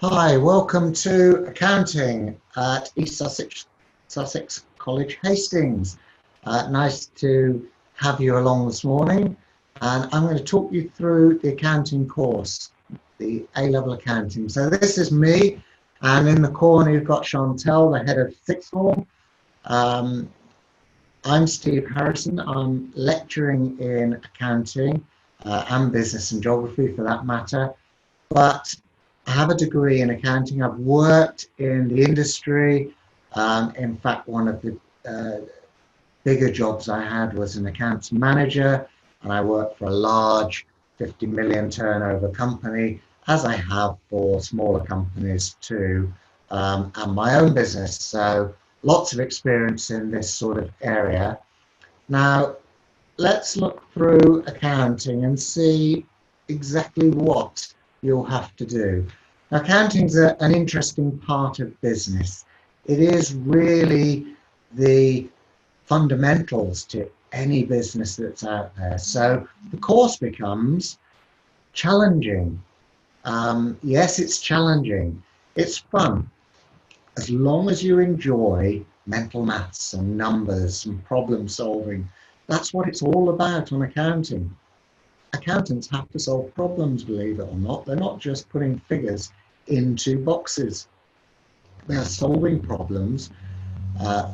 Hi, welcome to accounting at East Sussex College, Hastings. Nice to have you along this morning, and I'm going to talk you through the accounting course, the A-level accounting. So this is me, and in the corner you've got Chantel, the head of sixth form. I'm Steve Harrison. I'm lecturing in accounting and business and geography for that matter, but I have a degree in accounting. I've worked in the industry. In fact, one of the bigger jobs I had was an accounts manager, and I worked for a large 50 million turnover company, as I have for smaller companies too, and my own business. So lots of experience in this sort of area. Now, let's look through accounting and see exactly what you'll have to do. Accounting is an interesting part of business. It is really the fundamentals to any business that's out there. So the course becomes challenging. Yes, it's challenging. It's fun. As long as you enjoy mental maths and numbers and problem solving, that's what it's all about on accounting. Accountants have to solve problems, believe it or not. They're not just putting figures into boxes. They're solving problems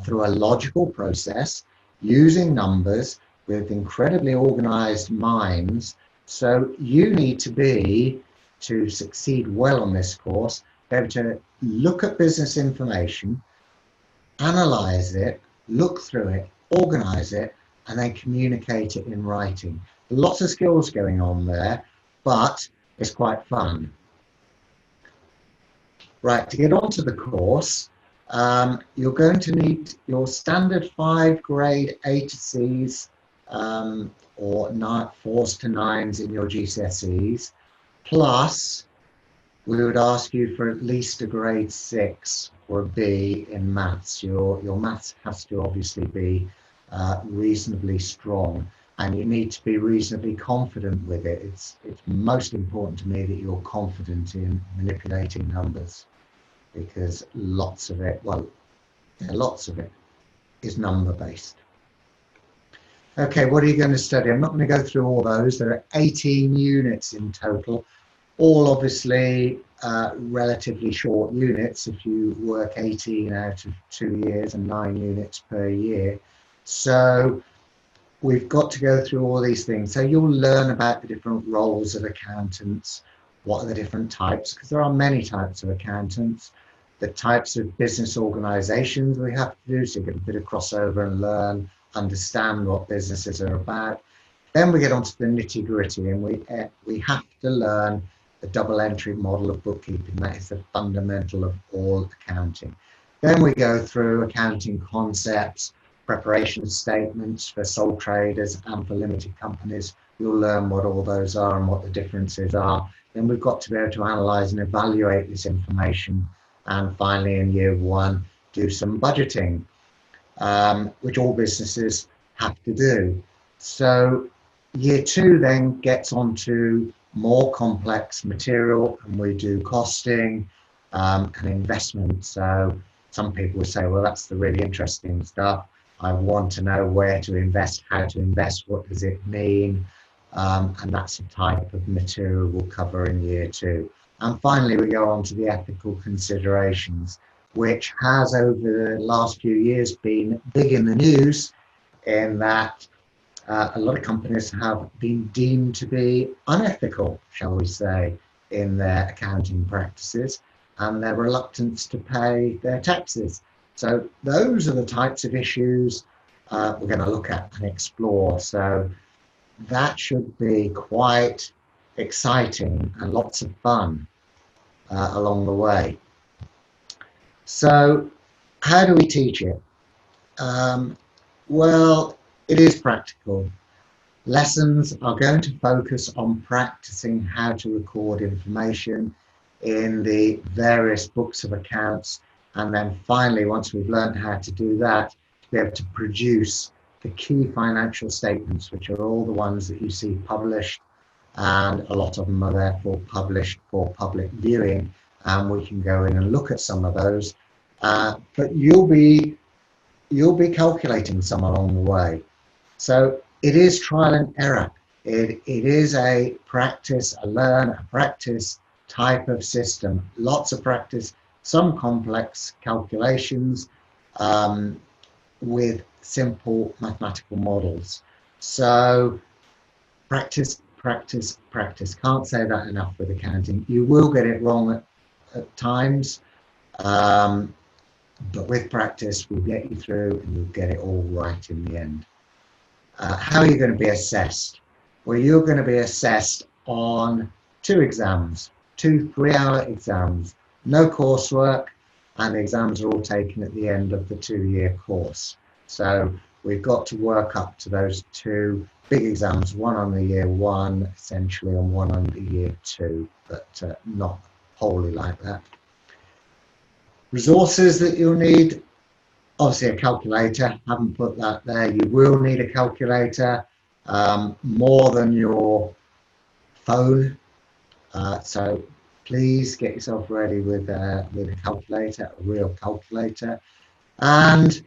through a logical process, using numbers with incredibly organized minds. So you need to succeed well on this course, be able to look at business information, analyze it, look through it, organize it, and then communicate it in writing. Lots of skills going on there, but it's quite fun. Right, to get onto the course, you're going to need your standard 5 grade A to C's or 4s to 9s in your GCSEs, plus we would ask you for at least a grade 6 or a B in maths. Your maths has to obviously be reasonably strong, and you need to be reasonably confident with it. It's most important to me that you're confident in manipulating numbers, because lots of it is number based. Okay, what are you going to study? I'm not going to go through all those. There are 18 units in total, all obviously relatively short units if you work 18 out of 2 years and 9 units per year. So we've got to go through all these things. So you'll learn about the different roles of accountants, what are the different types, because there are many types of accountants, the types of business organizations we have to do, so you get a bit of crossover and learn, understand what businesses are about. Then we get onto the nitty gritty, and we have to learn the double entry model of bookkeeping. That is the fundamental of all accounting. Then we go through accounting concepts, preparation statements for sole traders and for limited companies. You'll learn what all those are and what the differences are. Then we've got to be able to analyze and evaluate this information. And finally, in year 1, do some budgeting, which all businesses have to do. So year 2 then gets onto more complex material, and we do costing and investment. So some people would say, well, that's the really interesting stuff. I want to know where to invest, how to invest, what does it mean? And that's a type of material we'll cover in year 2. And finally, we go on to the ethical considerations, which has over the last few years been big in the news, in that a lot of companies have been deemed to be unethical, shall we say, in their accounting practices and their reluctance to pay their taxes. So those are the types of issues we're going to look at and explore. So that should be quite exciting and lots of fun along the way. So how do we teach it? Well, it is practical. Lessons are going to focus on practicing how to record information in the various books of accounts, and then finally, once we've learned how to do that, to be able to produce the key financial statements, which are all the ones that you see published, and a lot of them are therefore published for public viewing and we can go in and look at some of those. But you'll be calculating some along the way. So it is trial and error. It is a practice, a learn, a practice type of system. Lots of practice, some complex calculations with simple mathematical models. So practice, practice, practice. Can't say that enough with accounting. You will get it wrong at times, but with practice, we'll get you through and you'll get it all right in the end. How are you going to be assessed? Well, you're going to be assessed on 2 exams, 2 3-hour exams, no coursework, and the exams are all taken at the end of the 2-year course. So we've got to work up to those 2 big exams, one on the year 1 essentially and one on the year 2, but not wholly like that. Resources that you'll need, obviously a calculator, haven't put that there. You will need a calculator, more than your phone. So please get yourself ready with a calculator, a real calculator. And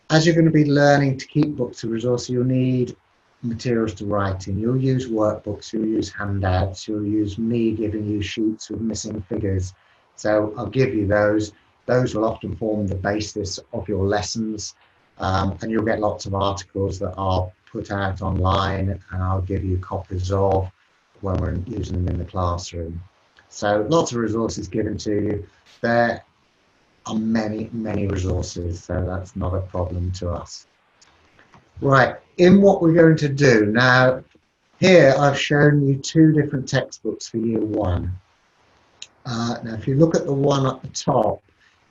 as you're going to be learning to keep books of resources, you'll need materials to write in. You'll use workbooks, you'll use handouts, you'll use me giving you sheets with missing figures. So I'll give you those. Those will often form the basis of your lessons, and you'll get lots of articles that are put out online, and I'll give you copies of when we're using them in the classroom. So lots of resources given to you. There are many, many resources, so that's not a problem to us. Right, in what we're going to do now, here I've shown you 2 different textbooks for year 1. Now if you look at the one at the top,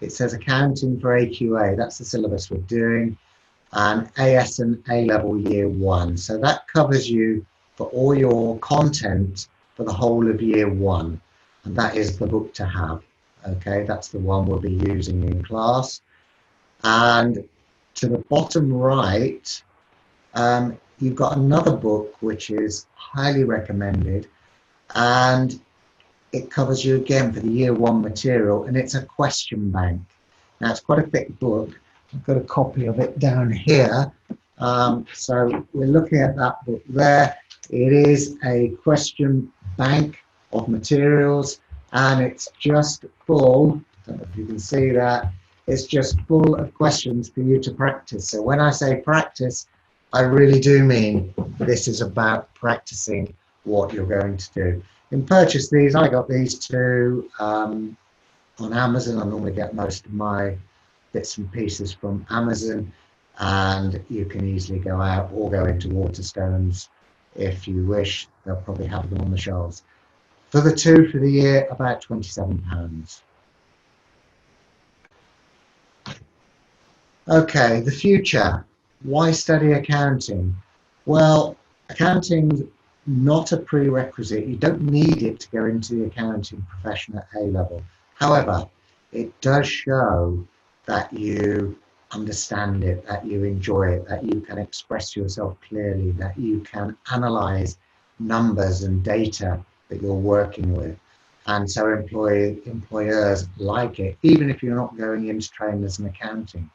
it says Accounting for AQA, that's the syllabus we're doing, and AS and A-level year 1. So that covers you for all your content for the whole of year 1, and that is the book to have. Okay, that's the one we'll be using in class. And to the bottom right, you've got another book which is highly recommended, and it covers you again for the year 1 material, and it's a question bank. Now it's quite a thick book. I've got a copy of it down here. So we're looking at that book there. It is a question bank of materials, and it's just full, I don't know if you can see that, it's just full of questions for you to practice. So when I say practice, I really do mean this is about practicing what you're going to do. You can purchase these. I got these 2 on Amazon. I normally get most of my bits and pieces from Amazon, and you can easily go out or go into Waterstones if you wish. They'll probably have them on the shelves. For the 2 for the year, about £27. Okay, the future. Why study accounting? Well, accounting's not a prerequisite. You don't need it to go into the accounting profession at A-level. However, it does show that you understand it, that you enjoy it, that you can express yourself clearly, that you can analyze numbers and data that you're working with. And so employers like it, even if you're not going in to train as an accountant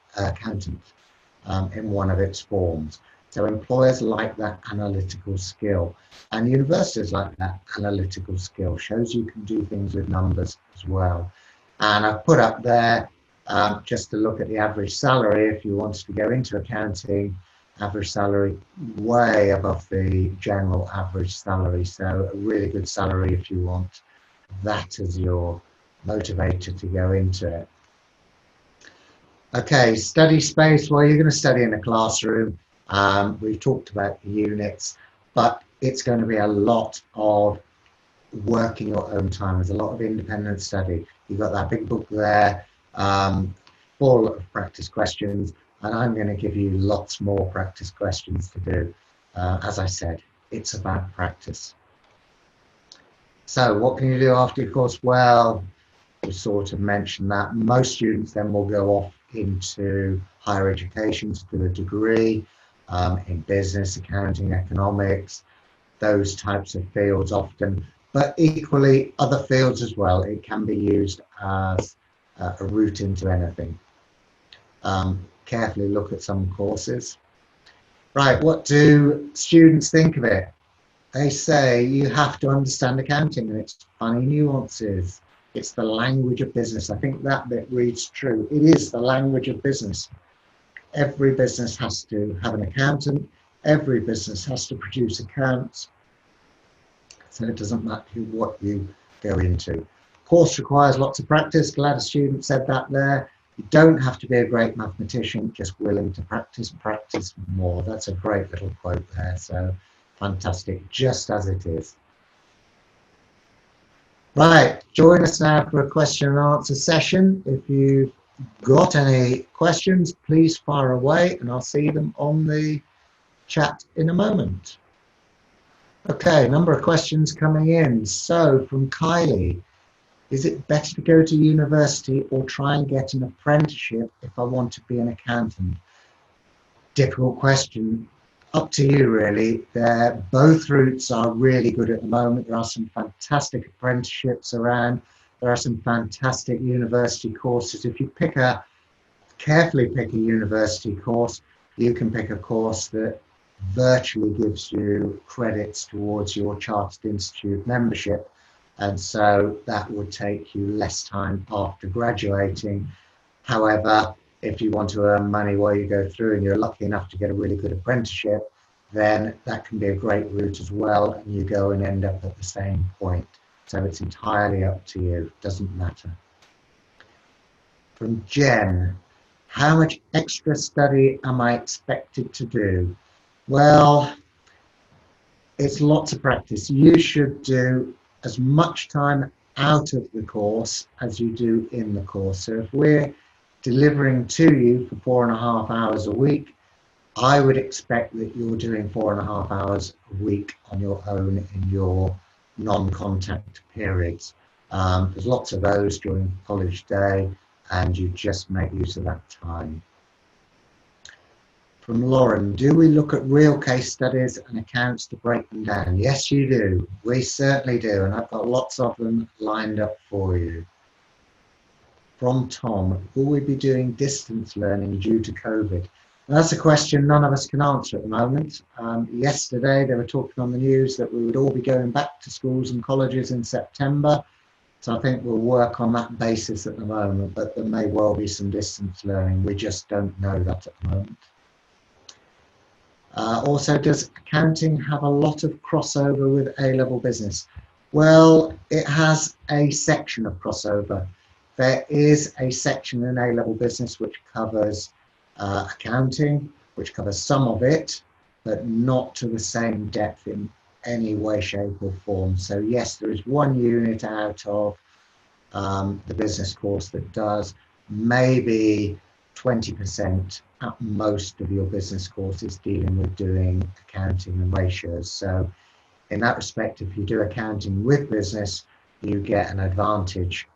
in one of its forms. So employers like that analytical skill, and universities like that analytical skill. Shows you can do things with numbers as well. And I've put up there just to look at the average salary. If you wanted to go into accounting, average salary way above the general average salary. So a really good salary if you want that as your motivator to go into it. Okay, study space. Well, you're going to study in a classroom. We've talked about the units, but it's going to be a lot of working your own time. There's a lot of independent study. You've got that big book there, full of practice questions, and I'm going to give you lots more practice questions to do. As I said, it's about practice. So what can you do after your course? Well, we sort of mentioned that. Most students then will go off into higher education to do a degree in business, accounting, economics, those types of fields. Often but equally other fields as well. It can be used as a route into anything. Carefully look at some courses. Right, what do students think of it? They say you have to understand accounting and its funny nuances. It's the language of business. I think that bit reads true. It is the language of business. Every business has to have an accountant. Every business has to produce accounts. So it doesn't matter what you go into. Course requires lots of practice. Glad a student said that there. You don't have to be a great mathematician, just willing to practice more. That's a great little quote there. So fantastic, just as it is. Right, join us now for a question and answer session. If you've got any questions, please fire away and I'll see them on the chat in a moment. Okay, number of questions coming in. So from Kylie, is it better to go to university or try and get an apprenticeship if I want to be an accountant? Difficult question. Up to you, really. Both routes are really good at the moment. There are some fantastic apprenticeships around. There are some fantastic university courses. If you carefully pick a university course, you can pick a course that virtually gives you credits towards your Chartered Institute membership. And so that would take you less time after graduating. However, if you want to earn money while you go through and you're lucky enough to get a really good apprenticeship, then that can be a great route as well, and you go and end up at the same point. So it's entirely up to you, doesn't matter. From Jen, how much extra study am I expected to do? Well, it's lots of practice. You should do as much time out of the course as you do in the course. So if we're delivering to you for 4.5 hours a week, I would expect that you're doing 4.5 hours a week on your own in your non-contact periods. There's lots of those during college day, and you just make use of that time. From Lauren, do we look at real case studies and accounts to break them down? Yes, you do. We certainly do, and I've got lots of them lined up for you. From Tom, will we be doing distance learning due to COVID? That's a question none of us can answer at the moment. Yesterday, they were talking on the news that we would all be going back to schools and colleges in September. So I think we'll work on that basis at the moment, but there may well be some distance learning. We just don't know that at the moment. Also, does accounting have a lot of crossover with A-level business? Well, it has a section of crossover. There is a section in A-level business which covers accounting, which covers some of it, but not to the same depth in any way, shape or form. So yes, there is one unit out of the business course that does. Maybe 20% at most of your business course is dealing with doing accounting and ratios. So in that respect, if you do accounting with business, you get an advantage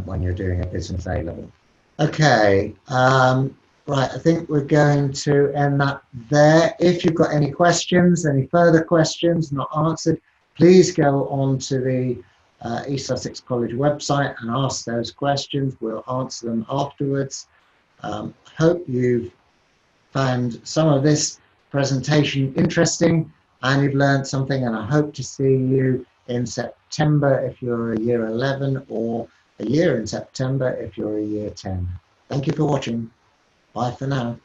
when you're doing a business A-level. Okay, right, I think we're going to end that there. If you've got any questions, any further questions not answered, please go on to the East Sussex College website and ask those questions. We'll answer them afterwards. Hope you've found some of this presentation interesting and you've learned something, and I hope to see you in September if you're a year 11, or a year in September if you're a year 10. Thank you for watching. Bye for now.